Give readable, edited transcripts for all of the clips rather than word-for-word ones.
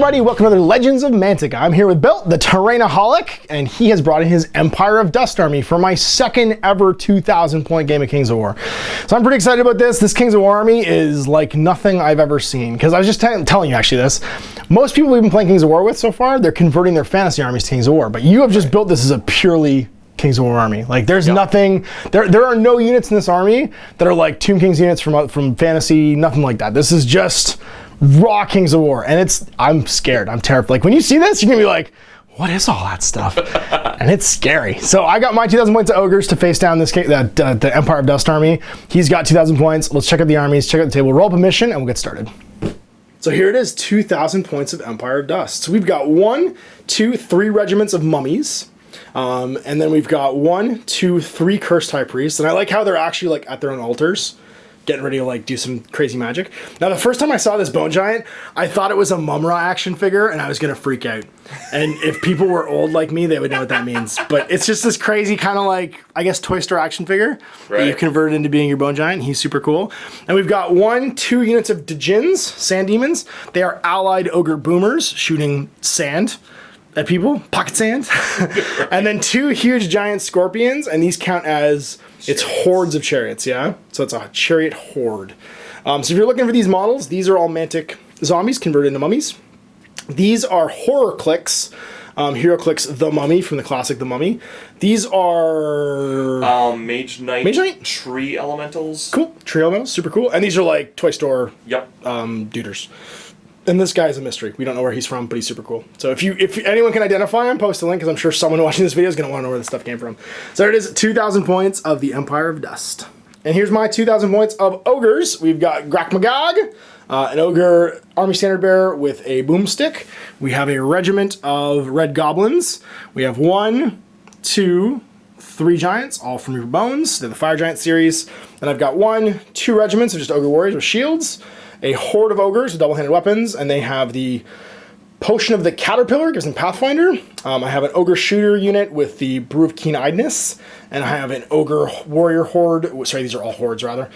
everybody, welcome to another Legends of Mantica. I'm here with Bill, the Terrainaholic, and he has brought in his Empire of Dust army for my second ever 2,000 point game of Kings of War. So I'm pretty excited about this. This Kings of War army is like nothing I've ever seen, because I was just telling you actually this. Most people we've been playing Kings of War with so far, they're converting their fantasy armies to Kings of War, but you have just built this as a purely Kings of War army. Like there's nothing, there are no units in this army that are like Tomb Kings units from fantasy, nothing like that. This is just raw Kings of War, and I'm scared, I'm terrified. Like when you see this, you're gonna be like, what is all that stuff? And it's scary. So I got my 2,000 points of Ogres to face down the Empire of Dust army. He's got 2,000 points. Let's check out the armies, check out the table, roll up a mission, and we'll get started. So here it is, 2,000 points of Empire of Dust. So we've got 1, 2, 3 regiments of mummies. And then we've got 1, 2, 3 cursed high priests. And I like how they're actually like at their own altars, getting ready to like do some crazy magic. Now the first time I saw this bone giant, I thought it was a Mumra action figure and I was gonna freak out. And if people were old like me, they would know what that means. But it's just this crazy kind of like, I guess, Toy Store action figure that you converted into being your bone giant. He's super cool. And we've got 1, 2 units of Djinns, sand demons. They are allied ogre boomers shooting sand at people, pocket sand. And then 2 huge giant scorpions, and these count as it's hordes of chariots, yeah? So it's a chariot horde. So if you're looking for these models, these are all Mantic zombies converted into mummies. These are horror clicks. Hero clicks The Mummy from the classic The Mummy. These are Mage Knight tree elementals. Cool, tree elementals, super cool. And these are like Toy Store duders. And this guy's a mystery. We don't know where he's from, but he's super cool. So if anyone can identify him, post a link, because I'm sure someone watching this video is going to want to know where this stuff came from. So it is 2,000 points of the Empire of Dust. And here's my 2,000 points of Ogres. We've got Magog, an Ogre Army Standard Bearer with a boomstick. We have a regiment of Red Goblins. We have 1, 2, 3 giants, all from your bones. They're the Fire Giant series. And I've got 1, 2 regiments of just Ogre Warriors with shields. A horde of ogres with double-handed weapons, and they have the Potion of the Caterpillar, gives them Pathfinder. I have an ogre shooter unit with the Brew of Keen-Eyedness, and I have an ogre warrior horde, sorry, these are all hordes rather,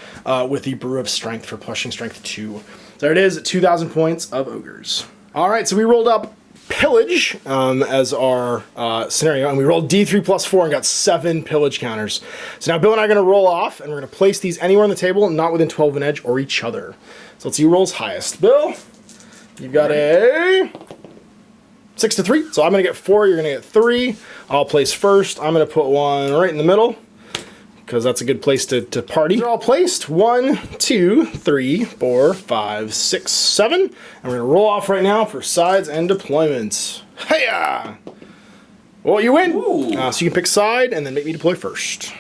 with the Brew of Strength for pushing Strength 2. So there it is, 2,000 points of ogres. All right, so we rolled up Pillage as our scenario, and we rolled D3 plus 4 and got 7 pillage counters. So now Bill and I are going to roll off, and we're going to place these anywhere on the table, not within 12 of an edge or each other. So let's see who rolls highest. Bill, you've got a 6 to 3. So I'm going to get 4, you're going to get 3. I'll place first. I'm going to put one right in the middle, because that's a good place to party. They're all placed. 1, 2, 3, 4, 5, 6, 7. And we're going to roll off right now for sides and deployments. Hey-ya! Well, you win. So you can pick side and then make me deploy first.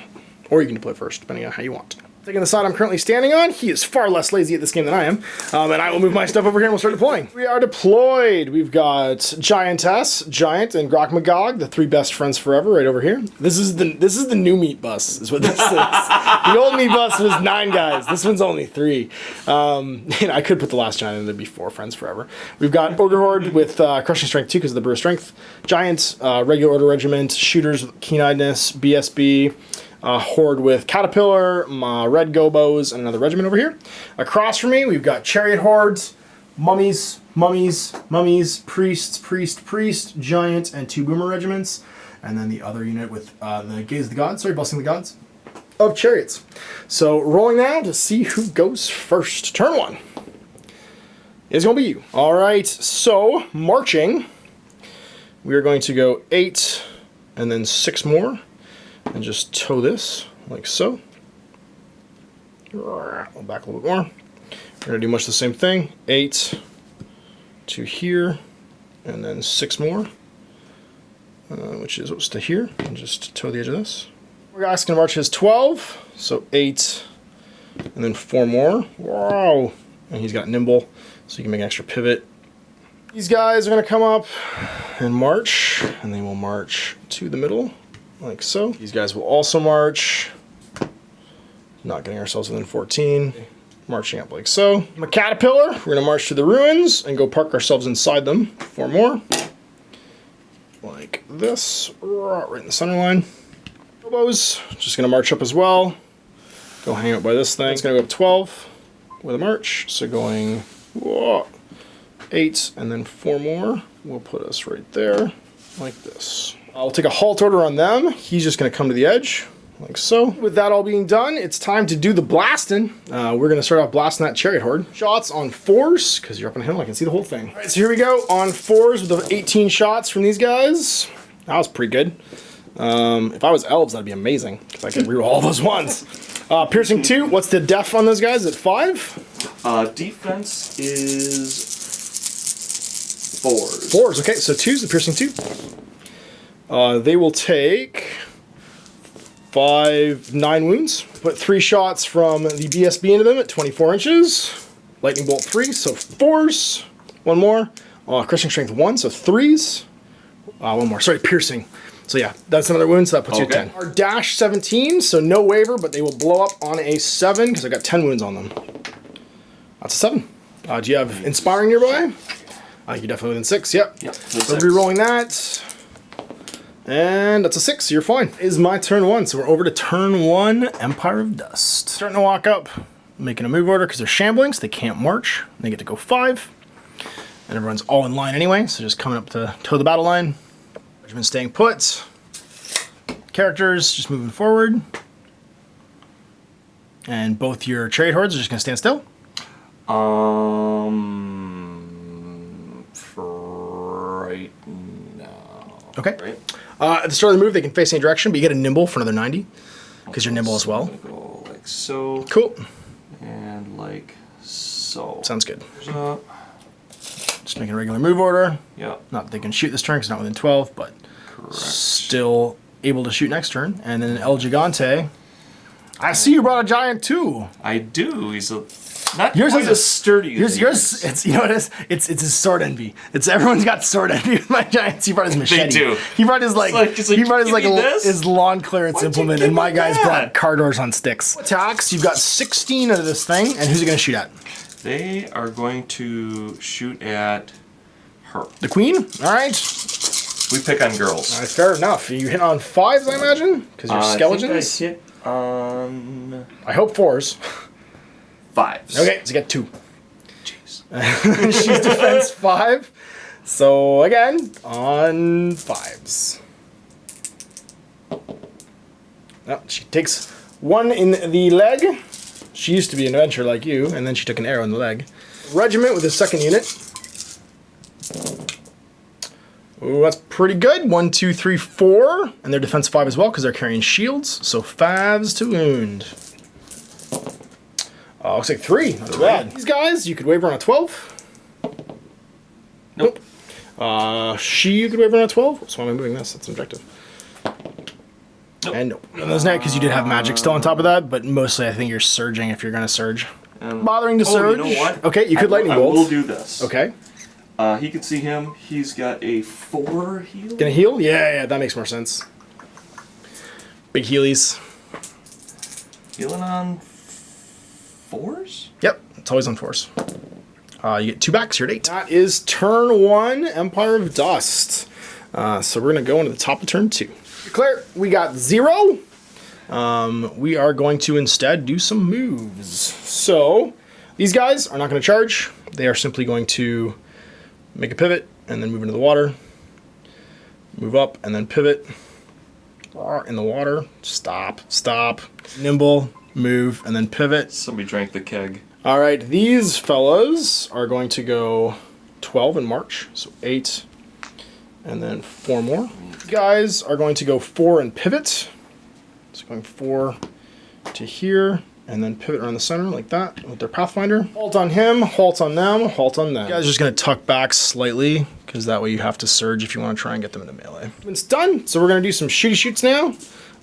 Or you can deploy first, depending on how you want. Taking the side I'm currently standing on, he is far less lazy at this game than I am. And I will move my stuff over here and we'll start deploying. We are deployed. We've got Giantess, Giant, and Magog, the 3 best friends forever, right over here. This is the new meat bus, is what this is. The old meat bus was 9 guys. This one's only 3. I could put the last giant in, there'd be 4 friends forever. We've got Ogre Horde with Crushing Strength 2 because of the Brew of Strength. Giant, Regular Order Regiment, Shooters with Keen-Eyedness, BSB. Horde with Caterpillar, my Red Gobos, and another regiment over here. Across from me, we've got Chariot Hordes, Mummies, Priest, Giant, and 2 Boomer regiments. And then the other unit with the Gaze of the Gods, Blessing the Gods, of Chariots. So rolling now to see who goes first. Turn 1 is going to be you. All right, so marching, we are going to go 8 and then 6 more. And just tow this, like so. I'll back a little bit more. We're going to do much the same thing. 8 to here, and then 6 more, which is what's to here. And just tow the edge of this. We're going to march his 12, so 8, and then 4 more. Wow! And he's got nimble, so you can make an extra pivot. These guys are going to come up and march, and they will march to the middle. Like so. These guys will also march. Not getting ourselves within 14. Marching up like so. I'm a Caterpillar. We're going to march to the ruins and go park ourselves inside them. 4 more. Like this. Right in the center line. Elbows. Just going to march up as well. Go hang out by this thing. It's going to go up 12 with a march. So going 8, and then 4 more. We'll put us right there, like this. I'll take a halt order on them. He's just going to come to the edge, like so. With that all being done, it's time to do the blasting. We're going to start off blasting that chariot horde. Shots on 4s, because you're up on a hill, I can see the whole thing. All right, so here we go on 4s with the 18 shots from these guys. That was pretty good. If I was elves, that'd be amazing, because I could reroll all those ones. Piercing 2, what's the def on those guys? At 5? Defense is 4s. 4s, okay, so 2's the piercing 2. They will take 9 wounds. Put 3 shots from the BSB into them at 24 inches. Lightning bolt 3, so 4s. 1 more. Crushing strength 1, so 3s. 1 more, sorry, piercing. So yeah, that's another wound, so that puts you at 10. Our dash 17, so no waver, but they will blow up on a 7, because I got 10 wounds on them. That's a 7. Do you have inspiring nearby? You're definitely within 6, yep. So re-rolling that. And that's a 6, so you're fine. Is my turn 1, so we're over to turn 1, Empire of Dust. Starting to walk up, making a move order because they're shambling, so they can't march. They get to go 5. And everyone's all in line anyway, so just coming up to toe the battle line. Regiment staying put. Characters just moving forward. And both your trade hordes are just going to stand still. For right now. Okay. Right. At the start of the move, they can face any direction, but you get a nimble for another 90, because you're nimble as well. I'm gonna go like so. Cool. And like so. Sounds good. Just making a regular move order. Yeah. Not that they can shoot this turn, because it's not within 12, but still able to shoot next turn. And then El Gigante. I see you brought a giant too. I do. He's a not yours quite is as sturdy. Yours. It's you know what it is. It's his sword envy. It's everyone's got sword envy with my giants. He brought his machete. They do. He brought his his lawn clearance Why'd you implement, give and my me guys that? brought car doors on sticks. Attacks. You've got 16 out of this thing, and who's it gonna shoot at? They are going to shoot at her. The queen. All right. We pick on girls. All right, fair enough. You hit on 5s, I imagine, because you're skeletons. I hit on. I hope 4s. 5s. Okay, so you get 2. Jeez. She's defense 5. So again, on 5s. Oh, she takes 1 in the leg. She used to be an adventurer like you, and then she took an arrow in the leg. Regiment with his 2nd unit. Ooh, that's pretty good. 1, 2, 3, 4. And they're defense 5 as well, because they're carrying shields. So 5s to wound. Looks like 3. Not too bad. These guys, you could waver on a 12. Nope. You could waver on a 12. So why am I moving this? That's an objective. Nope. And nope. And those because you did have magic still on top of that, but mostly I think you're surging if you're going to surge. Bothering to surge. You know what? Okay, you could lightning bolt. I will do this. Okay. He can see him. He's got a 4 heal. Gonna heal? Yeah, that makes more sense. Big healies. Healing on 4s? Yep, it's always on 4s. You get 2 backs, you're at 8. That is turn 1, Empire of Dust. So we're gonna go into the top of turn 2. Declare, we got 0. We are going to instead do some moves. So these guys are not gonna charge. They are simply going to make a pivot, and then move into the water. Move up, and then pivot. In the water. Stop. Nimble, move, and then pivot. Somebody drank the keg. All right, these fellas are going to go 12 and march. So 8, and then 4 more. These guys are going to go 4 and pivot. So going 4 to here. And then pivot around the center like that with their Pathfinder. Halt on him, halt on them, halt on them. You guys are just gonna tuck back slightly, because that way you have to surge if you want to try and get them into melee. It's done, so we're gonna do some shooty shoots now.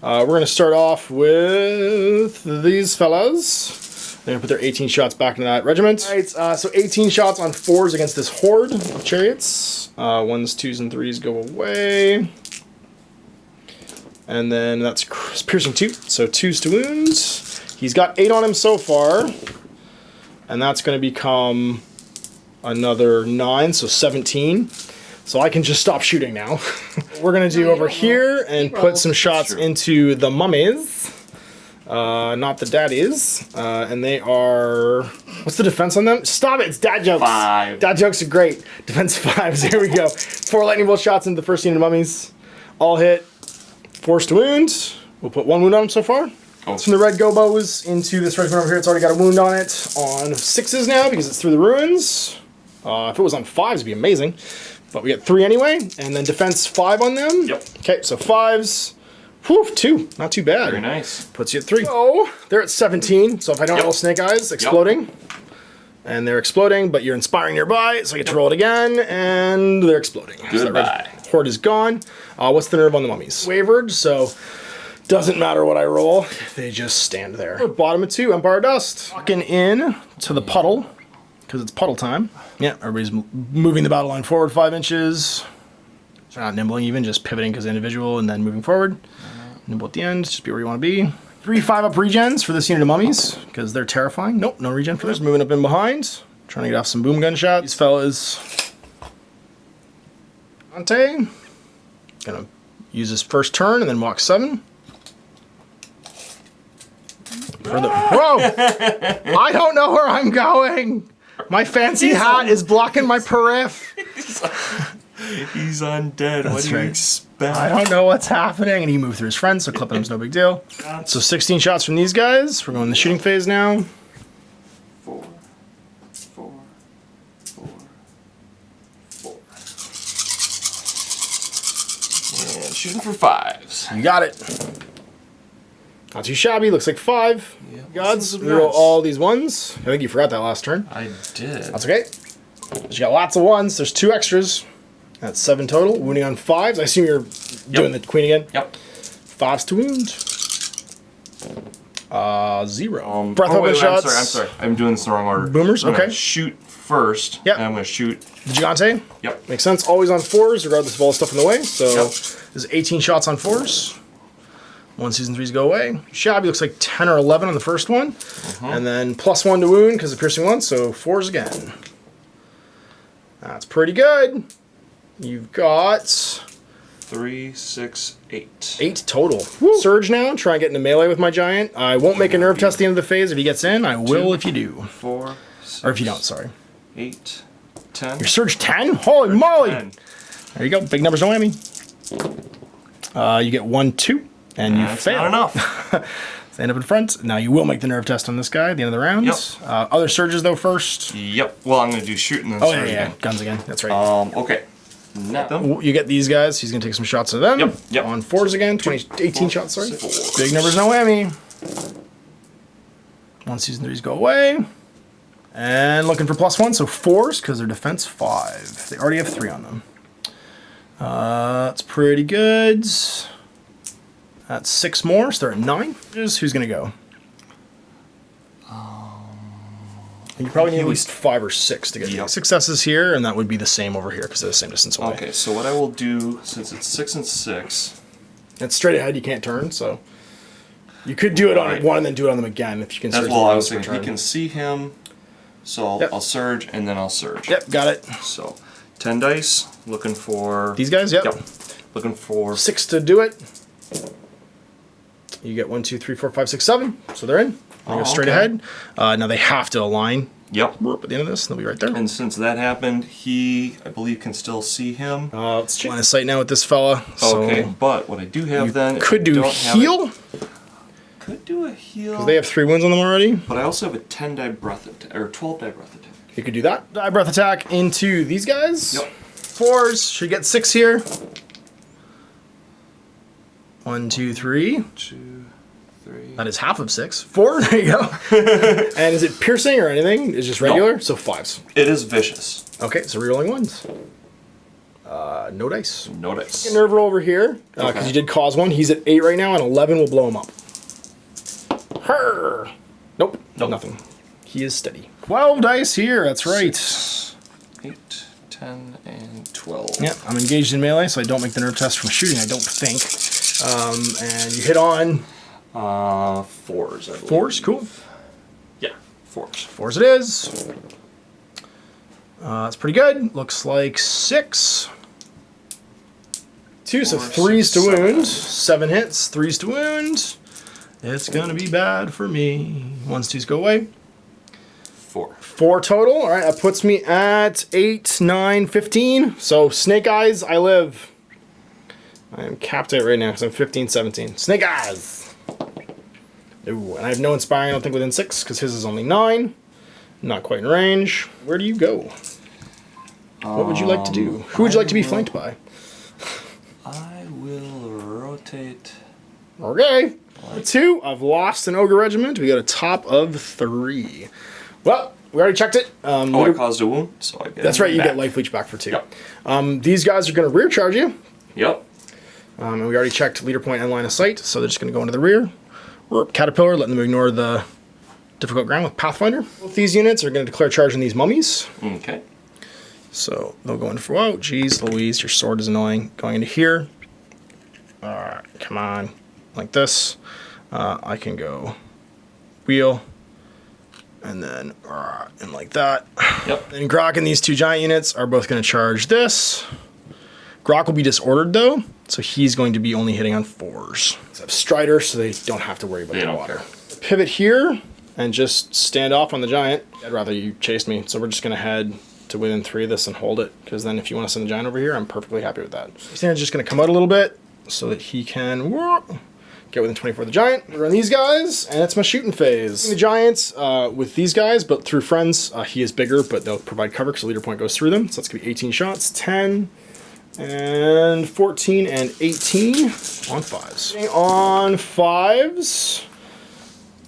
We're gonna start off with these fellas. They're gonna put their 18 shots back into that regiment. All right, so 18 shots on 4s against this horde of chariots. 1s, 2s, and 3s go away. And then that's piercing 2, so 2s to wounds. He's got 8 on him so far, and that's going to become another 9, so 17. So I can just stop shooting now. We're going to do over here and put some shots into the mummies, not the daddies, and they are What's the defense on them? Stop it, it's dad jokes. 5. Dad jokes are great. Defense 5, here we go. 4 lightning bolt shots into the first unit of mummies. All hit. Force to wound. We'll put 1 wound on him so far. Oh. From the red gobos into this regiment over here, it's already got a wound on it. On 6s now because it's through the ruins. If it was on 5s, it'd be amazing. But we get 3 anyway, and then defense 5 on them. Yep. Okay, so 5s. Whew, 2. Not too bad. Very nice. Puts you at 3. Oh, they're at 17. So if I don't roll snake eyes, exploding. And they're exploding, but you're inspiring nearby, so I get to roll it again, and they're exploding. Goodbye. So that red horde is gone. What's the nerve on the mummies? Wavered, so doesn't matter what I roll. They just stand there. Bottom of 2, Empire Dust. Walking in to the puddle, because it's puddle time. Yeah, everybody's moving the battle line forward 5 inches. They're not nimbling even, just pivoting because individual and then moving forward. Nimble at the end, just be where you want to be. 3 5-up regens for this unit of mummies, because they're terrifying. Nope, no regen for this. Moving up in behind, trying to get off some boom gun shots. These fellas. Ante. Gonna use his first turn and then walk 7. Whoa! I don't know where I'm going! My fancy hat is blocking my periph. He's undead. That's what do you right. expect? I don't know what's happening. And he moved through his friends, so clipping him's no big deal. So 16 shots from these guys. We're going in the shooting phase now. 4, 4, 4, 4. And shooting for 5s. You got it. Not too shabby. Looks like 5. Yeah, Gods. We roll all these 1s. I think you forgot that last turn. I did. That's okay. But you got lots of 1s. There's 2 extras. That's 7 total. Wounding on 5s. I assume you're doing the queen again. Yep. 5s to wound. 0. Breath oh, open wait, shots. I'm sorry. I'm doing this in the wrong order. Boomers. I'm gonna Okay. shoot first. Yep. And I'm gonna shoot. The Gigante. Yep. Makes sense. Always on 4s, regardless of all the stuff in the way. So Yep. there's 18 shots on 4s. 1 season 3s go away. Shabby looks like 10 or 11 on the first one. And then +1 to wound because of piercing 1, so 4s again. That's pretty good. You've got 3, 6, 8. 8 total. Woo. Surge now. Try and get into melee with my giant. I won't make a nerve test at the end of the phase if he gets in. I will if you do. 4, 6, Or if you don't, sorry. 8, 10. Your surge 10? Holy moly! 10. There you go. Big numbers, no whammy. You get 1, 2, and you That's fail. not enough. Stand up in front. Now you will make the nerve test on this guy at the end of the round. Yep. Other surges though first. Yep. Well, I'm gonna do shoot and then Oh surge yeah, again. guns again. That's right. Okay. Now. You get these guys. He's gonna take some shots of them. Yep. On 4s again. 18 4, shots. Sorry. 6. Big numbers, no whammy. 1 season 3s go away. And looking for +1, so 4s because they're defense 5. They already have 3 on them. That's pretty good. That's 6 more, so they're at 9. Who's gonna go? You probably need at least 5 or 6 to get Yep. successes here, and that would be the same over here because they're the same distance away. Okay, so what I will do, since it's 6 and 6, It's straight ahead, you can't turn, so you could do it on Right. 1 and then do it on them again if you can. that's surge what them I once was per thinking. He turn. can see him, so I'll, Yep. I'll surge and then I'll surge. Yep, got it. So 10 dice, looking for These guys, yep. looking for 6 to do it. You get 1, 2, 3, 4, 5, 6, 7. So they're in. They go straight okay. ahead. Now they have to align. Yep. At the end of this, they'll be right there. And since that happened, he, I believe, can still see him. Let's line of sight now with this fella. So Okay, but what I do have then, could do heal. Could do a heal. They have 3 wounds on them already. But I also have a 10 die breath attack, or 12 die breath attack. You could do that. Die breath attack into these guys. Yep. 4s. Should get 6 here. 1, 2, 3. 2, 3. That is half of 6. 4. There you go. And is it piercing or anything? It's just regular. No. So 5s. It is vicious. Okay, so rerolling 1s. No dice. No dice. Nerve roll over here because Okay. you did cause 1. He's at 8 right now, and 11 will blow him up. Her. Nope. Nothing. He is steady. 12 dice here. That's right. 8, 10, and 12. Yep, I'm engaged in melee, so I don't make the nerve test from shooting, I don't think. And you hit on 4s, I believe. 4s, cool. Yeah, 4s. 4s it is. That's pretty good. Looks like 6. 2, so 4, 3s to 6, wound. 7 hits, 3s to wound. It's gonna be bad for me. 1s, 2s go away. 4. 4 total. All right, that puts me at 8, 9, 15. So Snake Eyes, I live. I am capped at right now because I'm 15, 17. Snake Eyes. Ooh, and I have no Inspiring, I don't think, within 6 because his is only 9. Not quite in range. Where do you go? What would you like to do? Who would you like to be flanked by? I will rotate. Okay. 2. I've lost an Ogre Regiment. We got a top of 3. Well, we already checked it. I caused a wound, so I get That's right, you back. get Life Leech back for 2. Yep. These guys are going to rear charge you. Yep. And we already checked leader point and line of sight, so they're just going to go into the rear. Caterpillar, letting them ignore the difficult ground with Pathfinder. Both these units are going to declare charge on these mummies. Okay. So they'll go in for, oh, geez, Louise, your sword is annoying. Going into here. Come on. Like this. I can go wheel. And then, and like that. Yep. And Grok and these 2 giant units are both going to charge this. Grok will be disordered, though, so he's going to be only hitting on 4s. Except Strider, so they don't have to worry about the water. Pivot here and just stand off on the giant. I'd rather you chase me, so we're just going to head to within 3 of this and hold it, because then if you want to send the giant over here, I'm perfectly happy with that. He's just going to come out a little bit so that he can get within 24 of the giant. We run these guys, and it's my shooting phase. The giants with these guys, but through friends, he is bigger, but they'll provide cover because the leader point goes through them. So that's going to be 18 shots, 10, and 14, and 18 on 5s. On 5s,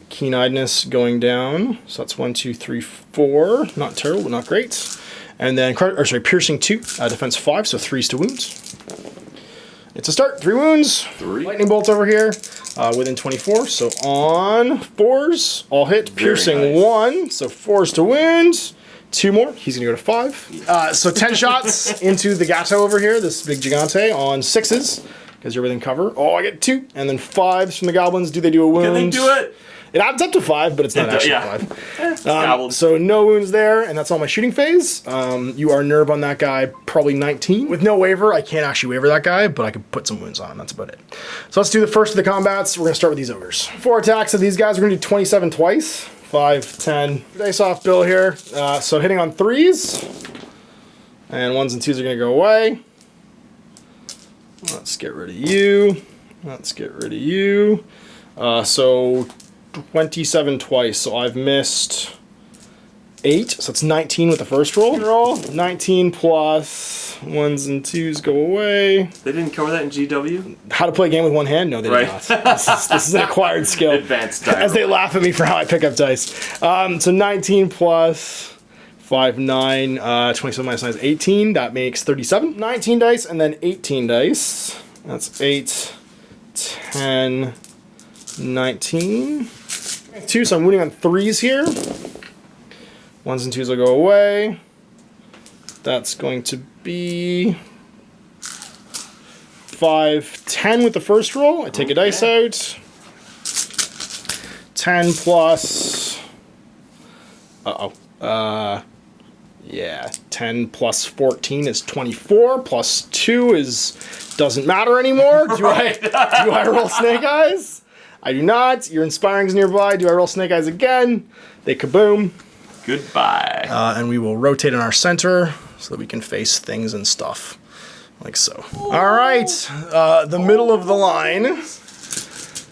Keen-eyedness going down. So that's 1, 2, 3, 4. Not terrible, but not great. And then, piercing 2, defense 5, so 3s to wounds. It's a start. 3 wounds. 3. Lightning bolts over here. Within 24. So on 4s, all hit. Piercing nice. 1. So 4s to wound. 2 more. He's going to go to 5. So 10 shots into the Gato over here, this big Gigante, on 6s. Because you're within cover. Oh, I get 2. And then 5s from the goblins. Do they do a wound? Can they do it? It adds up to 5, but it's not actually 5. It's So no wounds there, and that's all my shooting phase. You are nerve on that guy, probably 19. With no waiver, I can't actually waiver that guy, but I can put some wounds on him. That's about it. So let's do the first of the combats. We're going to start with these ogres. 4 attacks of these guys. We're going to do 27 twice. 5, 10. Dice off Bill here. So hitting on 3s. And 1s and 2s are going to go away. Let's get rid of you. Let's get rid of you. So 27 twice, so I've missed 8, so it's 19 with the first roll. 19 plus 1s and 2s go away. They didn't cover that in GW? How to play a game with one hand? No, they did not. This is an acquired skill. Advanced dice. As they laugh at me for how I pick up dice. So 19 plus 5, 9, 27 minus 9 is 18. That makes 37. 19 dice and then 18 dice. That's 8, 10, 19. 2, so I'm wounding on 3s here. 1s and 2s will go away. That's going to be 5, 10 with the first roll. I take a dice out. 10 plus... yeah, 10 plus 14 is 24. Plus 2 is... doesn't matter anymore. Do I roll Snake Eyes? I do not. Your Inspiring's nearby. Do I roll Snake Eyes again? They kaboom. Goodbye. And we will rotate in our center so that we can face things and stuff. Like so. All right. The middle of the line.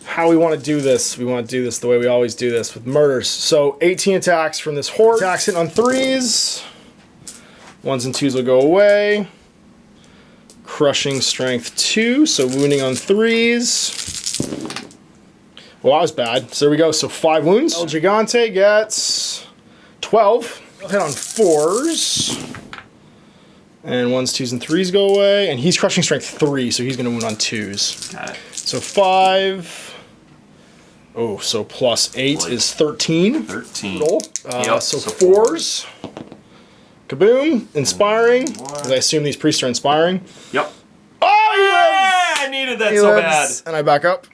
How we want to do this. We want to do this the way we always do this with murders. So 18 attacks from this horde. Attacks hitting on 3s. 1s and 2s will go away. Crushing strength 2. So wounding on 3s. Well, that was bad. So there we go. So 5 wounds. El Gigante gets 12. I'll hit on 4s. And 1s, 2s, and 3s go away. And he's crushing strength 3, so he's going to wound on 2s. Got it. So 5. Oh, so plus 8 is 13. 13. So 4s. Kaboom. Inspiring. Because I assume these priests are inspiring. Yep. Oh, yeah! I needed that so bad. And I back up.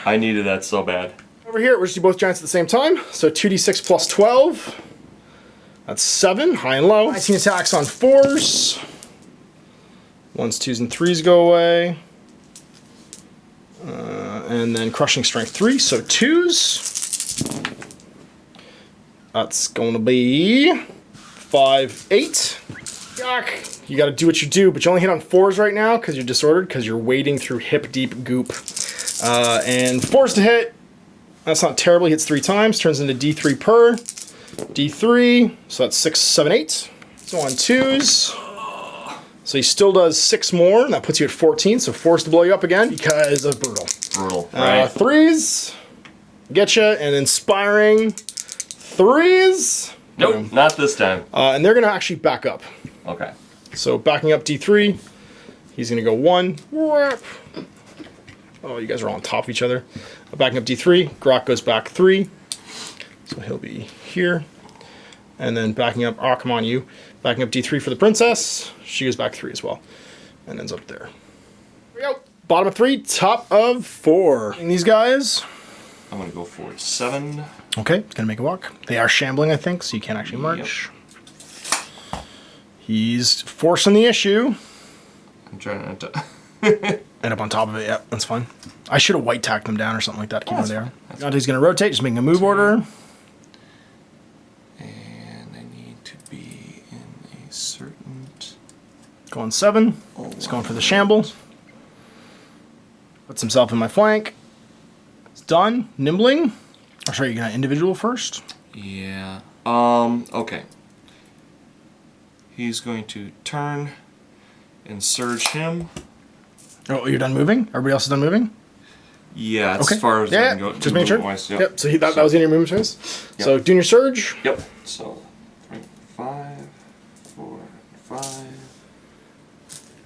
I needed that so bad. Over here, we're just do both giants at the same time. So 2d6 plus 12. That's 7, high and low. 19 attacks on 4s. 1s, 2s, and 3s go away. And then crushing strength 3, so 2s. That's going to be 5, 8. Yuck. You got to do what you do, but you only hit on 4s right now because you're disordered, because you're wading through hip-deep goop. And 4s to hit. That's not terrible. He hits 3 times, turns into D3 per. D3, so that's 6, 7, 8. So on 2s. So he still does 6 more, and that puts you at 14, so forced to blow you up again because of brutal. Brutal, right. 3s, get you, and inspiring 3s. Nope, Boom. not this time. And they're going to actually back up. Okay. So backing up D3, he's going to go 1. Oh, you guys are all on top of each other. Backing up D3, Grok goes back 3. So he'll be here. And then backing up, oh, come on, you. Backing up D3 for the princess. She goes back 3 as well. And ends up there. Here we go. Bottom of 3, top of 4. And these guys. I'm going to go for 7. Okay, it's going to make a walk. They are shambling, I think, so you can't actually march. Yep. He's forcing the issue. I'm trying not to... End up on top of it, yep, that's fine. I should have white tacked them down or something like that to keep them there. He's going to rotate, just making a move order. And I need to be in a certain... Going 7. He's going for the shamble. Puts himself in my flank. It's done. Nimbling. Oh, sorry, you're going to individual first? Yeah. Okay. He's going to turn and surge him. Oh, you're done moving? Everybody else is done moving? Yeah, as far as I can go. Just make sure. Yep. Yep, so that was in your movement phase. Yep. So doing your surge. Yep. So 3, 5, 4, 5.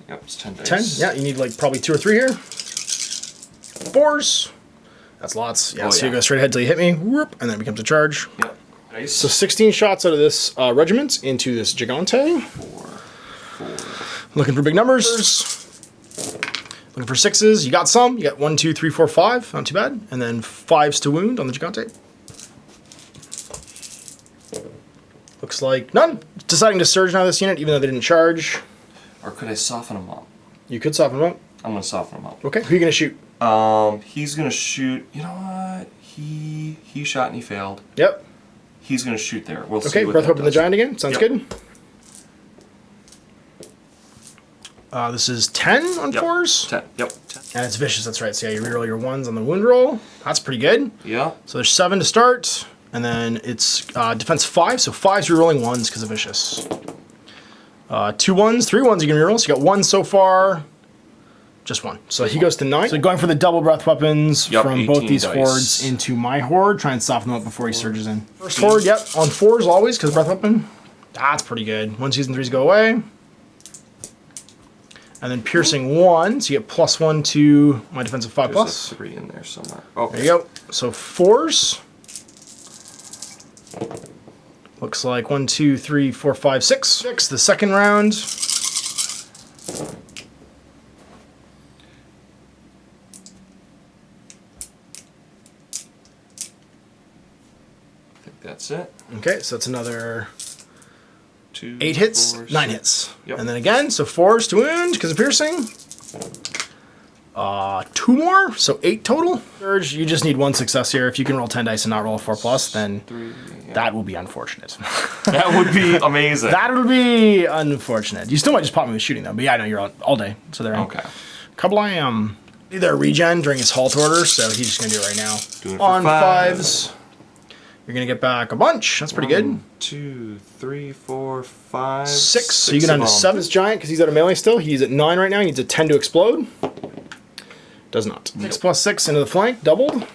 Yep, it's 10 dice. 10? Yeah, you need like probably 2 or 3 here. 4s. That's lots. Yeah, so you go straight ahead till you hit me. Whoop, and then it becomes a charge. Yep. Nice. So 16 shots out of this regiment into this Gigante. 4. Looking for big numbers. Looking for 6s. You got some. You got 1, 2, 3, 4, 5. Not too bad. And then 5s to wound on the Gigante. Looks like none. Deciding to surge now this unit, even though they didn't charge. Or could I soften them up? You could soften them up. I'm going to soften them up. Okay. Who are you going to shoot? He's going to shoot... You know what? He shot and he failed. Yep. He's going to shoot there. We'll see okay, what Breath that Open the does. Giant again. Sounds good. This is 10 on 4s? 10, yep. 10. And it's vicious, that's right. So yeah, you reroll your 1s on the wound roll. That's pretty good. Yeah. So there's 7 to start, and then it's defense 5, so 5's rerolling 1s because of vicious. 2 1s, 3 1s you can reroll, so you got 1 so far. Just 1. So he goes to 9. So going for the double breath weapons from both these hordes into my horde. Try and soften them up before he surges in. First horde, yep, on 4s always, because breath weapon. That's pretty good. 1, 2s, and 3s go away. And then piercing 1, so you get +1 to my defensive 5+. There's a 3 in there somewhere. Okay. There you go. So 4s. Looks like 1, 2, 3, 4, 5, 6. 6, the second round. I think that's it. Okay, so that's another 2, 8 hits, 4, 9 hits. Yep. And then again, so 4s to wound because of piercing. 2 more, so 8 total. Surge, you just need 1 success here. If you can roll 10 dice and not roll a 4+, then 3, that will be unfortunate. That would be amazing. That would be unfortunate. You still might just pop me with shooting though, but yeah, I know you're on all day, so they're okay. Kablam. Either a regen during his halt order, so he's just gonna do it right now. Doing it for on 5. 5s. You're gonna get back a bunch. That's pretty good. 1, 2, 3, 4, 5, 6. So you get down to 7. This giant, because he's out of melee still. He's at 9 right now. He needs a 10 to explode. Does not. 6 + 6 into the flank, doubled.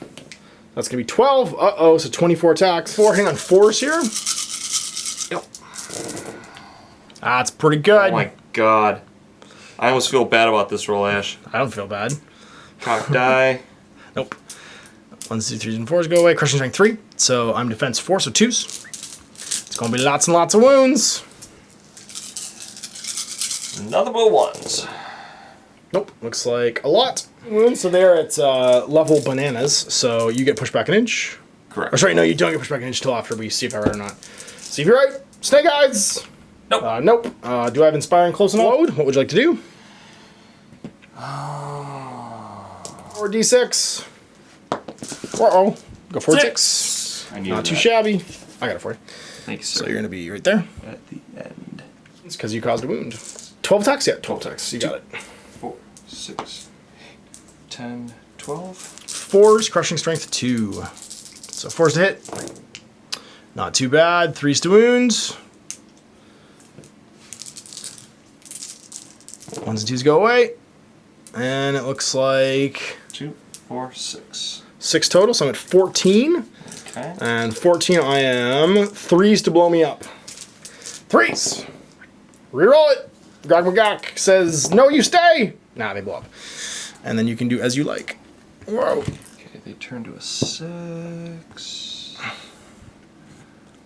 That's gonna be 12. Uh-oh, so 24 attacks. 4 hang on 4s here. Yep. That's pretty good. Oh my god. I almost feel bad about this roll, Ash. I don't feel bad. Cock die. Nope. 1s, 2s, 3s, and 4s go away. Crushing strength 3. So I'm defense 4, so 2s. It's gonna be lots and lots of wounds. Nothing but 1s. Nope. Looks like a lot. Wounds. So they're at level bananas. So you get pushed back an inch. Correct. Or sorry, no, you don't get pushed back an inch till after we see if I'm right or not. See if you're right. Snake eyes. Nope. Nope. Do I have inspiring close enough? What would you like to do? 4 d6. Uh-oh. Go for 6. I need Not too that. shabby. I got it for you. Thanks, sir. So you're going to be right there. At the end. It's because you caused a wound. 12 attacks? Yeah, 12 attacks. You got it. 4, 6, 10, 12. 4s, crushing strength 2. So 4s to hit. Not too bad. 3s to wounds. 1s and 2s go away. And it looks like 2, 4, 6. 6 total, so I'm at 14. Okay. And 14 I am 3s to blow me up. 3s! Reroll it! Grog McGock says, no, you stay! Nah, they blow up. And then you can do as you like. Whoa. Okay, they turn to a 6.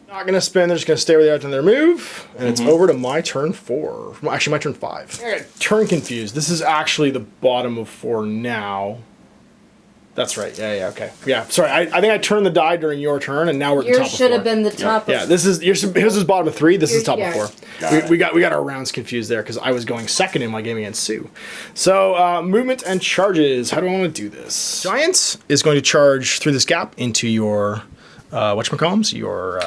Not gonna spin, they're just gonna stay where they are until their move. And it's over to my turn 4. Well, actually, my turn 5. I got turn confused. This is actually the bottom of 4 now. That's right. Yeah, okay. Yeah, sorry. I think I turned the die during your turn, and now we're at the top of 4. Yours should have been the top. Yeah, this is yours is bottom of 3. This is top of 4. Got We got our rounds confused there because I was going second in my game against Sue. So movement and charges. How do I want to do this? Giants is going to charge through this gap into your whatchamacallums, your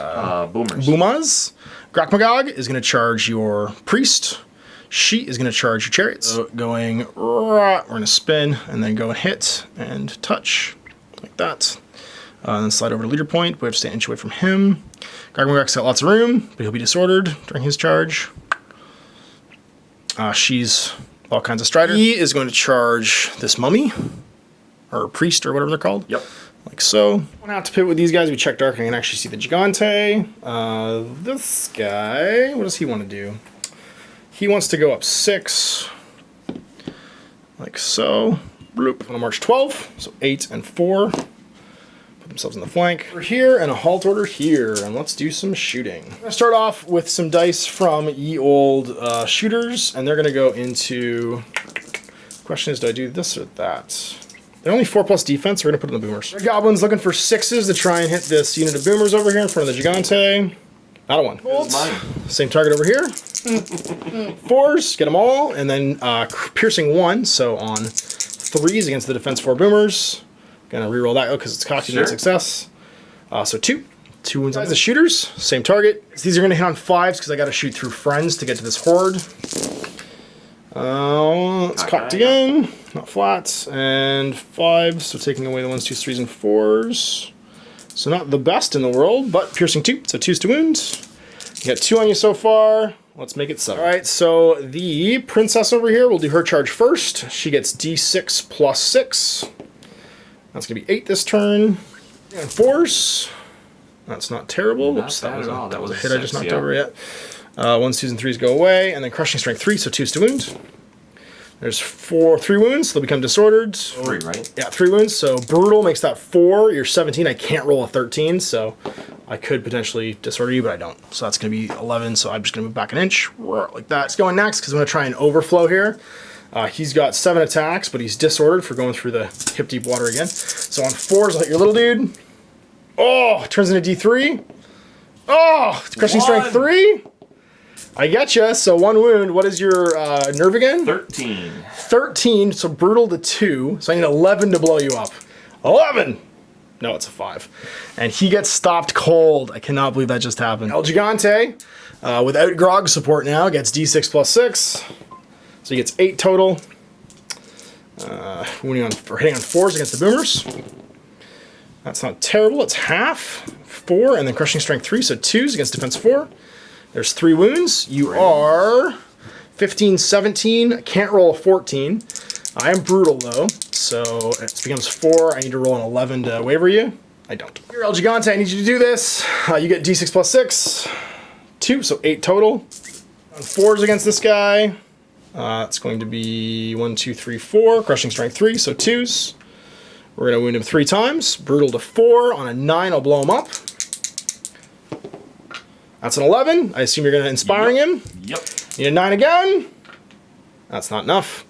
Boomers. Boomas. Grokmagog is going to charge your priest. She is going to charge your chariots. So going, we're going to spin and then go and hit and touch like that. And then slide over to leader point. We have to stay an inch away from him. Grokmagog's got lots of room, but he'll be disordered during his charge. She's all kinds of strider. He is going to charge this mummy or priest or whatever they're called. Yep. Like so. Went out to pit with these guys. We checked dark. I can actually see the Gigante. This guy, what does he want to do? He wants to go up 6, like so. Bloop. On March 12, so 8 and 4. Put themselves in the flank. We're here, and a halt order here, and let's do some shooting. I'm gonna start off with some dice from ye old shooters, and they're gonna go into. Question is, do I do this or that? They're only 4+ defense. We're gonna put in the boomers. Red Goblin's looking for 6s to try and hit this unit of boomers over here in front of the Gigante. Not a 1. Same target over here. 4s, get them all, and then piercing 1. So on 3s against the defense 4 boomers. Gonna reroll that because it's cocked and success. So 2 wounds on the shooters. Same target. So these are gonna hit on 5s because I got to shoot through friends to get to this horde. It's cocked again. Not flat. And 5s. So taking away the 1s, 2s, 3s, and 4s. So not the best in the world, but piercing 2, so 2s to wound. You got 2 on you so far. Let's make it 7. All right, so the princess over here will do her charge first. She gets d6 plus 6. That's gonna be 8 this turn. And 4s. That's not terrible. Not Oops, bad at all. that was a hit I just knocked over yet. 1s, 2s, and 3s go away, and then crushing strength 3, so 2s to wound. There's 3 wounds. They'll become disordered. 3, right? Yeah, 3 wounds. So brutal makes that 4. You're 17. I can't roll a 13, so I could potentially disorder you, but I don't. So that's going to be 11. So I'm just going to move back an inch like that. It's going next because I'm going to try and overflow here. He's got 7 attacks, but he's disordered for going through the hip deep water again. So on 4s, I'll hit your little dude. Oh, it turns into D3. Oh, it's crushing strength 3. I getcha. So 1 wound. What is your nerve again? 13. 13, so brutal to 2. So I need 11 to blow you up. 11! No, it's a 5. And he gets stopped cold. I cannot believe that just happened. El Gigante, without Grog support now, gets d6 plus 6. So he gets 8 total. Hitting on 4s against the boomers. That's not terrible. It's half. 4, and then crushing strength 3, so 2s against defense 4. There's 3 wounds. You are 15, 17. Can't roll a 14. I am brutal though, so it becomes 4. I need to roll an 11 to waver you. I don't. Here, El Gigante, I need you to do this. You get d6 plus 6. 2, so 8 total. On 4s against this guy. It's going to be 1, 2, 3, 4. Crushing strength 3, so 2s. We're going to wound him 3 times. Brutal to 4. On a 9, I'll blow him up. That's an 11. I assume you're going to inspiring him. Yep. Need a 9 again. That's not enough.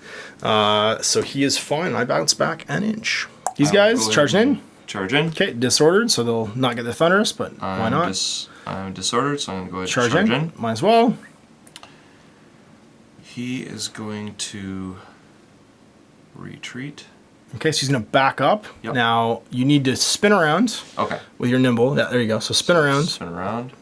So he is fine. I bounce back an inch. These guys charging in. Charge in. Okay, disordered, so they'll not get the thunderous, but why not? I'm disordered, so I'm going to go Charge ahead and charge in. Might as well. He is going to retreat. Okay, so he's gonna back up. Yep. Now you need to spin around. Okay. With your nimble. Yeah, there you go. So spin around. Spin around.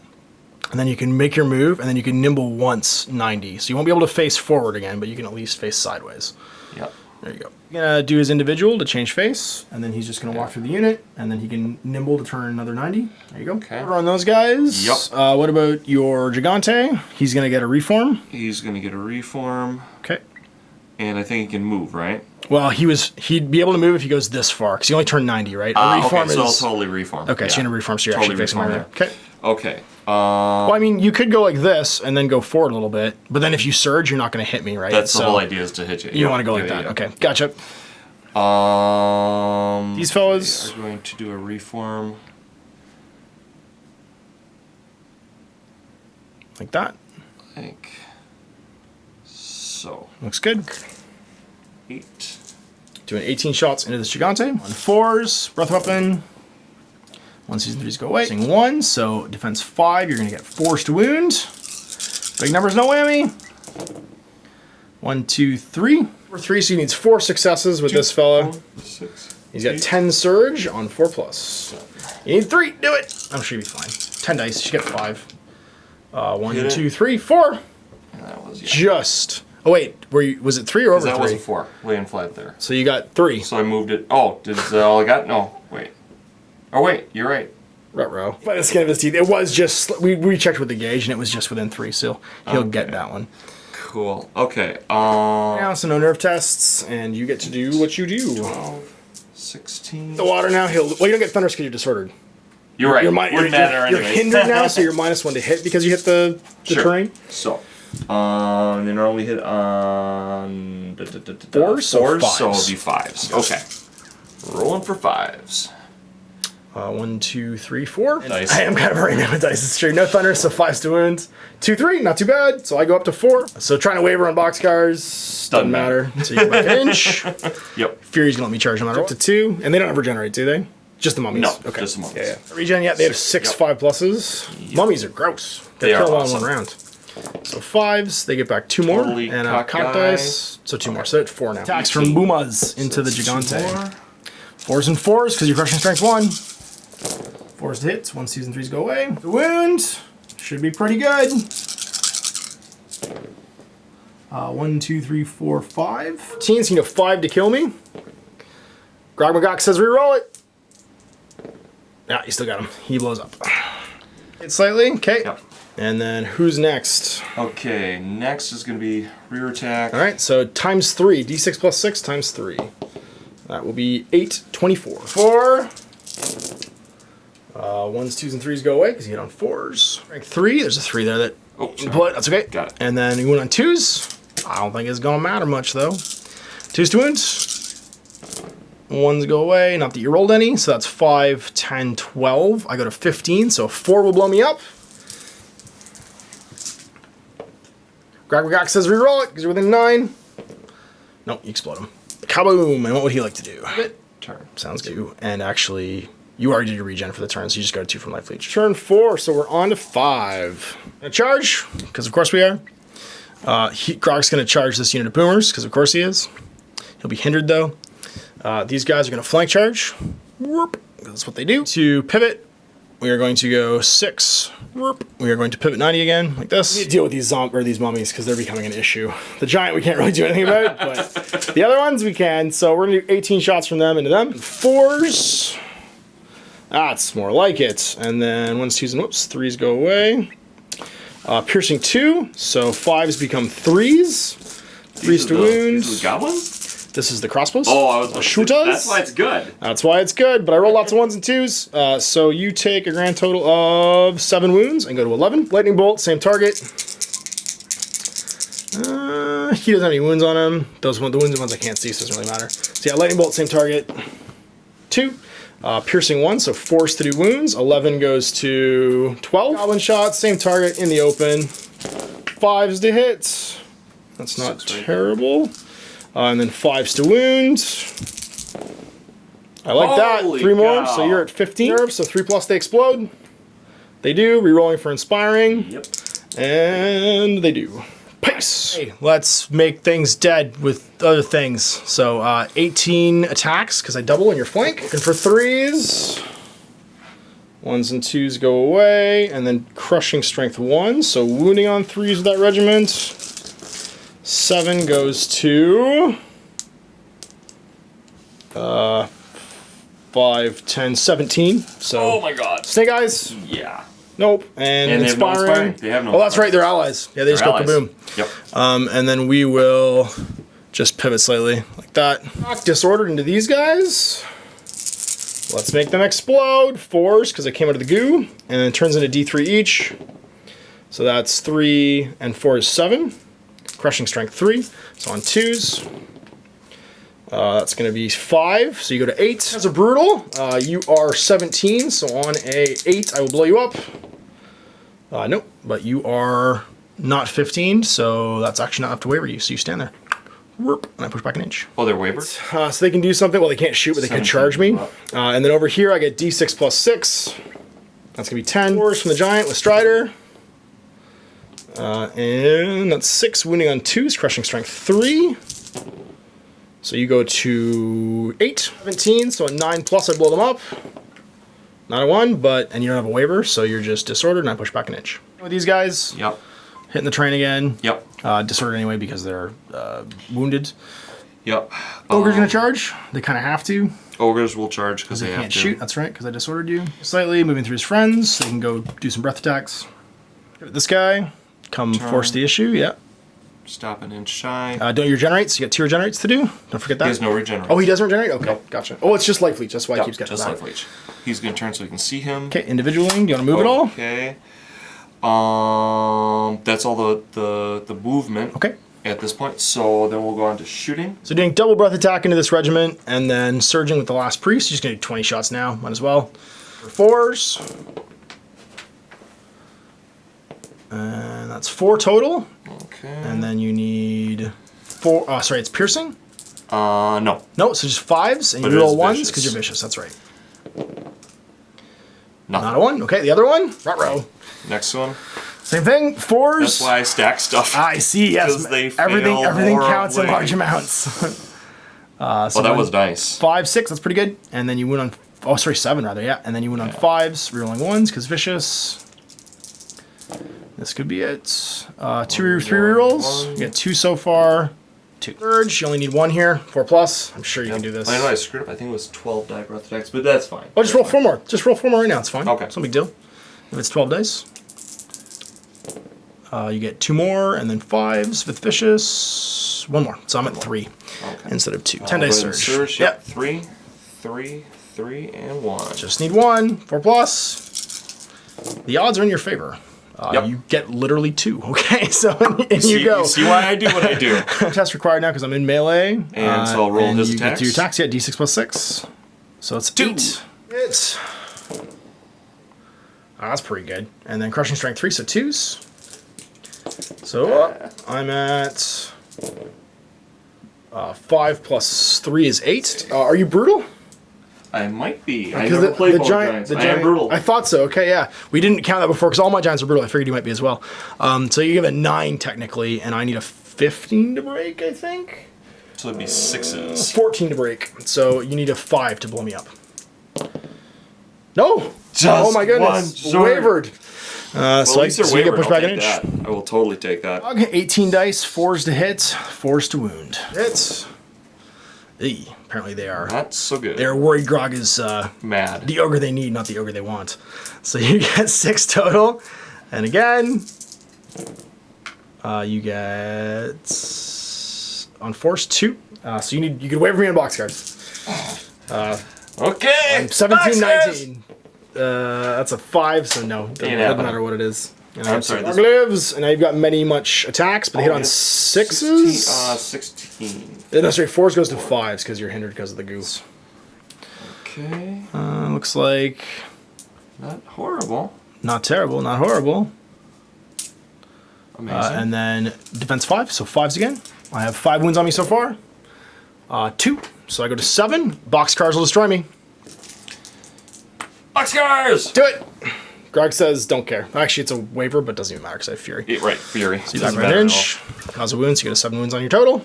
And then you can make your move, and then you can nimble once 90. So you won't be able to face forward again, but you can at least face sideways. Yep. There you go. He's gonna do his individual to change face, and then he's just gonna walk through the unit, and then he can nimble to turn another 90. There you go. Okay. Order on those guys. Yep. What about your Gigante? He's gonna get a reform. He's gonna get a reform. Okay. And I think he can move, right? Well, he'd be able to move if he goes this far, because he only turned 90, right? Okay, so I'll totally reform. Okay, so you're gonna reform, so you're Totally actually facing reform over there. Okay. Okay. Well, I mean, you could go like this and then go forward a little bit, but then if you surge, you're not going to hit me, right? That's the whole idea, is to hit you. You want to go like that. Okay, gotcha. These fellas are going to do a reform. Like that. Like so. Looks good. 8. Doing 18 shots into this Gigante. On 4s, breath weapon. 1 season 3s go away. 1, so defense 5, you're going to get forced wound. Big numbers, no whammy. 1, 2, 3. For 3, so he needs 4 successes with this fella. 4, 6, He's got 10 surge on 4+. You need 3, do it! I'm sure you'll be fine. 10 dice, you get 5. 1, 2, 3, 4. And that was, Just. Oh wait, was it 3 or over 3? That was a 4, laying flat there. So you got 3. So I moved it. Oh, is that all I got? No, wait. Oh wait, you're right. Ruh-roh. By the skin of his teeth. It was just, we checked with the gauge and it was just within 3, so he'll get that one. Cool. Okay. Now, so no nerve tests, and you get to do what you do. 12, 16. The water now, well, you don't get thunders because you're disordered. You're right. You're hindered now, so you're -1 to hit because you hit the terrain. So, they normally hit on 4s, so 4s, 5s. so it'll be 5s. Okay. Rolling for 5s. 1, 2, 3, 4. Dice. I am kind of very good with dice. It's true. No thunder, so 5s to wounds. 2, 3, not too bad. So I go up to 4. So trying to waver on boxcars doesn't matter. So you go back an inch. Yep. Fury's gonna let me charge no matter what. To 2, and they don't have regenerate, do they? Just the mummies. No, okay. just the mummies. Yeah. Regen, yeah, they have 6 5+. Yep. Mummies are gross. They are kill them all awesome. in 1 round. So 5s, they get back 2 more, Totally and a cock dice. So 2 more. So it's 4 now. Attacks from Boomas into the Gigante. 4s and 4s because you're crushing strength 1. 4s to hits. 1 season 3s go away. The wound should be pretty good. 1, 2, 3, 4, 5. Teens, you know, 5 to kill me. Grog McGock says reroll it. Yeah, you still got him. He blows up. Hit slightly. Okay. Yep. And then who's next? Okay, next is going to be rear attack. All right, so times 3. D6 plus 6 times 3. That will be 8, 24. 4. 1s, 2s, and 3s go away because you hit on 4s. Rank 3. There's a 3 there that input. That's okay. Got it. And then you went on 2s. I don't think it's going to matter much, though. 2s to wounds. 1s go away. Not that you rolled any. So that's 5, 10, 12. I go to 15, so 4 will blow me up. Grog says reroll it because you're within 9. Nope, you explode him. Kaboom! And what would he like to do? Turn. Sounds good. And actually, you already did your regen for the turn, so you just got a 2 from life leech. Turn 4, so we're on to 5. Gonna charge, because of course we are. Grog's gonna charge this unit of boomers, because of course he is. He'll be hindered though. These guys are gonna flank charge. Whoop, that's what they do. To pivot, we are going to go 6. Whoop. We are going to pivot 90 again, like this. We need to deal with these mummies because they're becoming an issue. The giant we can't really do anything about, but the other ones we can. So we're gonna do 18 shots from them into them. 4s. That's more like it. And then 1s, 2s, and whoops, 3s go away. Piercing 2, so 5s become 3s. 3s to wound. These are the goblins? This is the crossbows. Oh, I was about to say, shooters. that's why it's good. That's why it's good, but I roll lots of 1s and 2s. So you take a grand total of 7 wounds and go to 11. Lightning bolt, same target. He doesn't have any wounds on him. The wounds are ones I can't see, so it doesn't really matter. So yeah, lightning bolt, same target. 2. Piercing 1, so forced to do wounds. 11 goes to 12. Goblin shot, same target in the open. 5s to hit. That's not terrible. And then 5s to wound. I like that. 3 more, so you're at 15 nerves, so 3+ they explode. They do, rerolling for inspiring. Yep. And they do. Pace. Hey, let's make things dead with other things. So 18 attacks because I double in your flank. And for 3s, 1s and 2s go away, and then crushing strength 1. So wounding on 3s with that regiment. 7 goes to 5, 10, 17. So oh my god. Snake Eyes. Yeah. Nope. And inspiring. They have no. Oh, that's right. They're allies. Yeah, they just go kaboom. Yep. And then we will just pivot slightly like that. Disordered into these guys. Let's make them explode. 4s because I came out of the goo, and then it turns into D3 each. So that's 3 and 4 is 7. Crushing strength 3. So on 2s. That's going to be 5, so you go to 8. As a brutal, you are 17, so on a 8, I will blow you up. Nope, but you are not 15, so that's actually not up to waver you, so you stand there. And I push back an inch. Oh, they're wavered? So they can do something. Well, they can't shoot, but they can charge me. And then over here, I get D6 plus 6. That's going to be 10. 4s from the Giant with Strider. And that's 6 wounding on 2s, crushing strength 3. So you go to 8, 17, so a 9 plus I blow them up. Not a 1, and you don't have a waiver, so you're just disordered, and I push back an inch. With these guys, yep. Hitting the train again. Yep. Disordered anyway because they're wounded. Yep. Ogre's gonna charge. They kind of have to. Ogres will charge because they can't have to. shoot. That's right, because I disordered you. Slightly moving through his friends, so they can go do some breath attacks. This guy, come force the issue. Yeah. Stop an inch shy. Don't your regenerates. You got 2 regenerates to do. Don't forget that. He has no regenerate. Oh, he doesn't regenerate? Okay, nope. Gotcha. Oh, it's just life leech. That's why he keeps getting just that. life leech. He's going to turn so we can see him. Okay, individualing. Do you want to move at all? Okay. That's all the movement. Okay. At this point, so then we'll go on to shooting. So doing double breath attack into this regiment, and then surging with the last priest. You're just going to do 20 shots now. Might as well. For 4s. And that's 4 total. Okay. And then you need 4. Oh, sorry, it's piercing? No. No, so just 5s, and But you roll 1s vicious. because you're vicious. That's right. Nothing. Not a 1. Okay, the other one? Ruh-roh. Next one. Same thing. 4s. That's why I stack stuff. I see. Yes. They Everything counts in horribly. large amounts. So that was nice. 5, 6. That's pretty good. And then you win on. Oh, sorry, 7 rather. Yeah. And then you win on 5s, rerolling 1s because vicious. This could be it. 3 rerolls. You get 2 so far. 2. Surge. You only need 1 here. 4 plus. I'm sure you can do this. I know I screwed up. I think it was 12 die breath attacks, but that's fine. Oh, just roll 4 more. Just roll 4 more right now. It's fine. Okay. It's no big deal. If it's 12 dice. You get 2 more, and then 5s with vicious. 1 more. So I'm at 3 instead of 2. 10 dice surge. Yep. 3, 3, 3, and 1. Just need 1. 4 plus. The odds are in your favor. Yep. You get literally 2. Okay, so you go. You see why I do what I do. Test required now because I'm in melee. And so I'll roll his you attacks. Get to your attacks. Yeah, d6 plus 6. So it's 2. 8. It's. Oh, that's pretty good. And then crushing strength 3, so 2s. So I'm at 5 plus 3 is 8. Are you brutal? I might be. I never played both giants. I am brutal. I thought so. Okay, yeah. We didn't count that before because all my giants are brutal. I figured you might be as well. So you give a 9 technically, and I need a 15 to break, I think. So it'd be 6s. 14 to break. So you need a 5 to blow me up. No. Just oh my goodness. Wavered. So you get pushed back an inch. I will totally take that. 18 dice, 4s to hit, 4s to wound. Hits. Apparently they are. Not so good. They're worried Grog is mad. The ogre they need, not the ogre they want. So you get 6 total. And again, you get on force 2. So you can waver me on box cards. Okay. I'm 17, 19. That's a 5, so no. Doesn't matter what it is. And I'm sorry. Lives, and now you've got much attacks, but they hit on 6s. 16. No, sorry, 4s goes to 5s because you're hindered because of the goose. Okay. Looks like. Not horrible. Not terrible, not horrible. Amazing. And then defense 5, so 5s again. I have 5 wounds on me so far. 2, so I go to 7. Boxcars will destroy me. Boxcars! Do it! Grog says, don't care. Actually, it's a waiver, but doesn't even matter because I have Fury. Yeah, right, Fury. So you back by an inch. Cause a wound, so you get a 7 wounds on your total.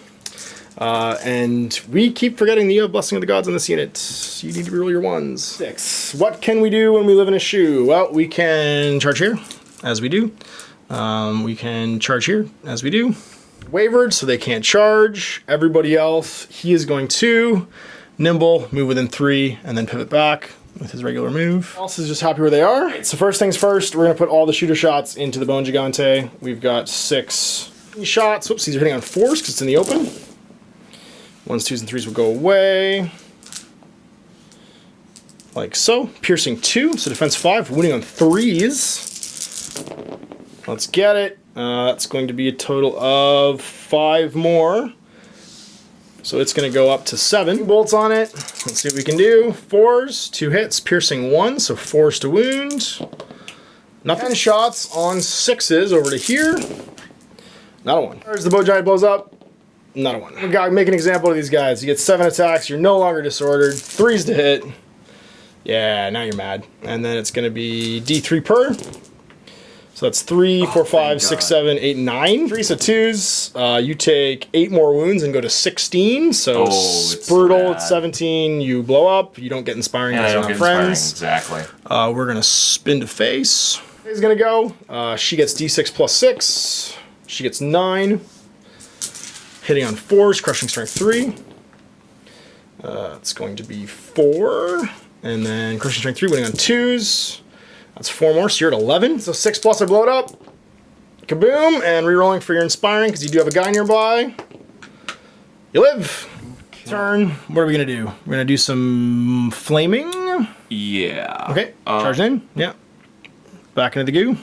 And we keep forgetting the Blessing of the Gods on this unit. You need to reroll your ones. 6. What can we do when we live in a shoe? Well, we can charge here, as we do. We can charge here, as we do. Wavered, so they can't charge. Everybody else, he is going to nimble, move within 3, and then pivot back with his regular move. Else is just happy where they are. Right, so first things first, we're gonna put all the shooter shots into the Bone Gigante. We've got 6 shots. Whoops, these are hitting on 4s because it's in the open. 1s, 2s, and 3s will go away. Like so. Piercing 2, so defense 5, winning on 3s. Let's get it. That's going to be a total of 5 more. So it's going to go up to 7 bolts on it. Let's see what we can do. 4s, 2 hits, piercing 1, so 4s to wound. Nothing. Shots on 6s over to here. Not a 1. There's the bow giant blows up. Not a 1. We got to make an example of these guys. You get 7 attacks. You're no longer disordered. 3s to hit. Yeah, now you're mad. And then it's going to be D3 per. So that's 3, 4, 5, 6, 7, 8, 9. 3 so 2s. You take 8 more wounds and go to 16. So it's brutal. It's 17. You blow up. You don't get inspiring because you're not friends. Exactly. We're going to spin to face. He's going to go. She gets D6 plus 6. She gets 9. Hitting on 4s, crushing strength 3. It's going to be 4. And then crushing strength 3, winning on 2s. That's 4 more, so you're at 11. So 6 plus, I blow it up. Kaboom, and rerolling for your inspiring, because you do have a guy nearby. You live. Okay. Turn. What are we going to do? We're going to do some flaming. Yeah. Okay, charged in. Yeah. Back into the goo.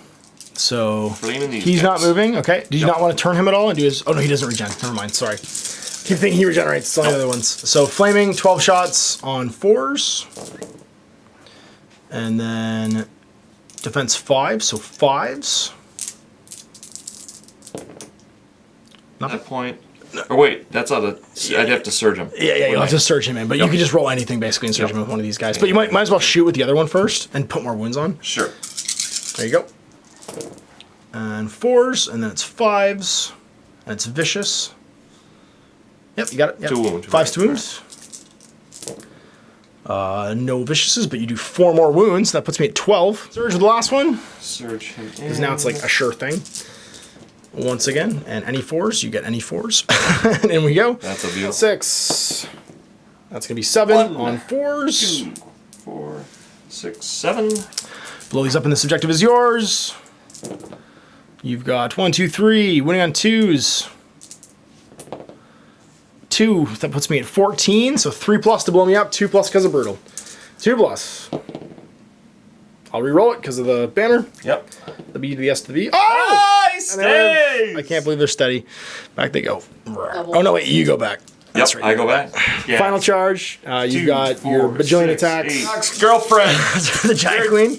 So he's not moving. Okay. Did you not want to turn him at all and do his... Oh, no, he doesn't regen. Never mind. Sorry. Keep thinking he regenerates. It's only the other ones. So flaming, 12 shots on 4s. And then... defense 5, so 5s. At that point. Or wait, that's not a. I'd have to surge him. Yeah, you'll have to surge him in, but you can just roll anything basically and surge him with one of these guys. But you might as well shoot with the other one first and put more wounds on. Sure. There you go. And 4s, and then it's 5s, and it's vicious. Yep, you got it. Yep. 2 wounds. 5s to wounds. No viciouses, but you do 4 more wounds. That puts me at 12. Surge with the last one. Surge him in. Because now it's like a sure thing. Once again, and any 4s, you get any 4s. And in we go. That's a deal. 6. That's going to be 7 on 4s. 2, 4, 6, 7. Blow these up, and this objective is yours. You've got 1, 2, 3. Winning on 2s. 2, that puts me at 14, so 3 plus to blow me up, 2 plus because of brutal. 2 plus. I'll re-roll it because of the banner. Yep. The B to the S to the B. Oh! He stays! I can't believe they're steady. Back they go. Oh no, wait, you go back. That's right. I go back. Yeah. Final charge. You've got 4, your bajillion 6, attacks. 8. Girlfriend. The Giant Queen.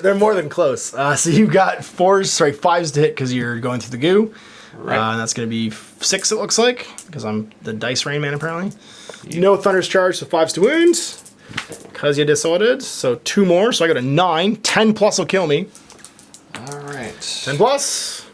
They're more than close. So you've got 5s to hit because you're going through the goo. Right. And that's going to be 6, it looks like, because I'm the Dice Rain Man, apparently. Yeah. No Thunder's charge, so 5s to wound. Because you disordered, so 2 more, so I got a 9. 10 plus will kill me. Alright. 10 plus.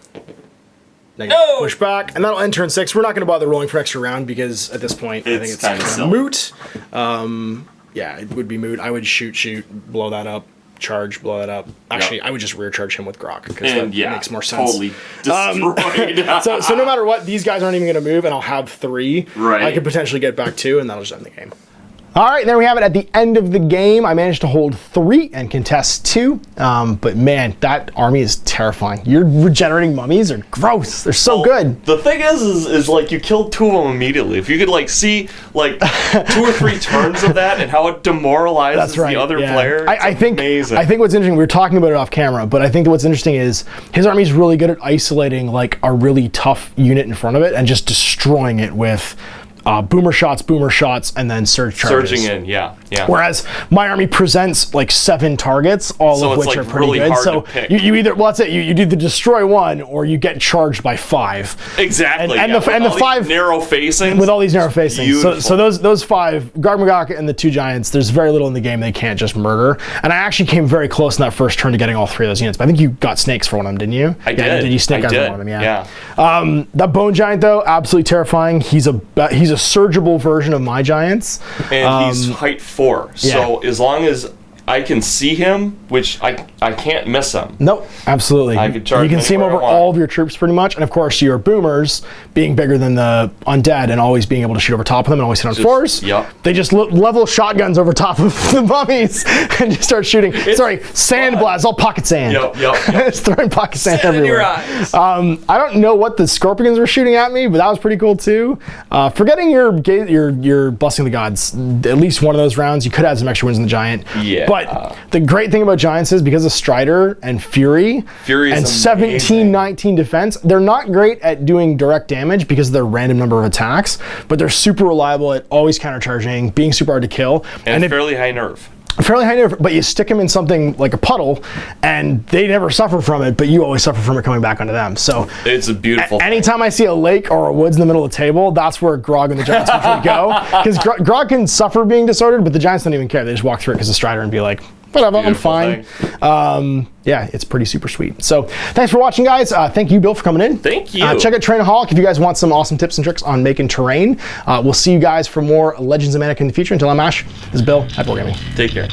No! Push back, and that'll end turn 6. We're not going to bother rolling for extra round, because at this point, I think it's kind of moot. Yeah, it would be moot. I would shoot, blow that up. Charge, blow it up. Actually, I would just rear charge him with Grok because that makes more sense. Totally destroyed. So no matter what, these guys aren't even going to move, and I'll have 3. Right. I could potentially get back 2, and that'll just end the game. All right, there we have it. At the end of the game, I managed to hold 3 and contest 2. But man, that army is terrifying. Your regenerating mummies are gross. They're so good. The thing is like you killed 2 of them immediately. If you could like see like 2 or 3 turns of that and how it demoralizes the other player, I think amazing. I think what's interesting, we were talking about it off camera, but I think that what's interesting is his army's really good at isolating like a really tough unit in front of it and just destroying it with boomer shots, and then surge charges. Surging in, yeah. Whereas my army presents like 7 targets, all of which are pretty really good. Hard so to pick. you either, well, that's it. You do the destroy 1, or you get charged by 5. Exactly. And the 5 narrow facings. with all these narrow facings. Beautiful. So those 5, Garmagok and the 2 giants. There's very little in the game they can't just murder. And I actually came very close in that first turn to getting all 3 of those units. But I think you got snakes for one of them, didn't you? I did. Did you snake eyes on one of them? Yeah. That bone giant though, absolutely terrifying. He's a surgeable version of my giants. And he's height 4. So as long as I can see him, which I can't miss him. Nope, absolutely. I could charge you can see him over all of your troops pretty much, and of course your boomers being bigger than the undead and always being able to shoot over top of them and always hit on 4s. Yep. They just level shotguns over top of the mummies and just start shooting. Sand blast, all pocket sand. Yep. Just throwing pocket sand everywhere. In your eyes. I don't know what the scorpions were shooting at me, but that was pretty cool too. Forgetting your Blessing of the Gods, at least one of those rounds, you could have some extra wins in the giant. Yeah. But the great thing about giants is because of Strider and Fury and 17-19 defense, they're not great at doing direct damage because of their random number of attacks, but they're super reliable at always countercharging, being super hard to kill. And fairly high nerve. Fairly high nerve, but you stick them in something like a puddle, and they never suffer from it, but you always suffer from it coming back onto them. So it's a beautiful thing. Anytime I see a lake or a woods in the middle of the table, that's where Grog and the Giants usually go. Because Grog can suffer being disordered, but the Giants don't even care. They just walk through it because of Strider and be like, whatever, Beautiful I'm fine. Yeah, it's pretty super sweet. So thanks for watching, guys. Thank you, Bill, for coming in. Thank you. Check out Terrainaholic if you guys want some awesome tips and tricks on making terrain. We'll see you guys for more Legends of Mantica in the future. Until I'm Ash, this is Bill at Wargaming. Take care.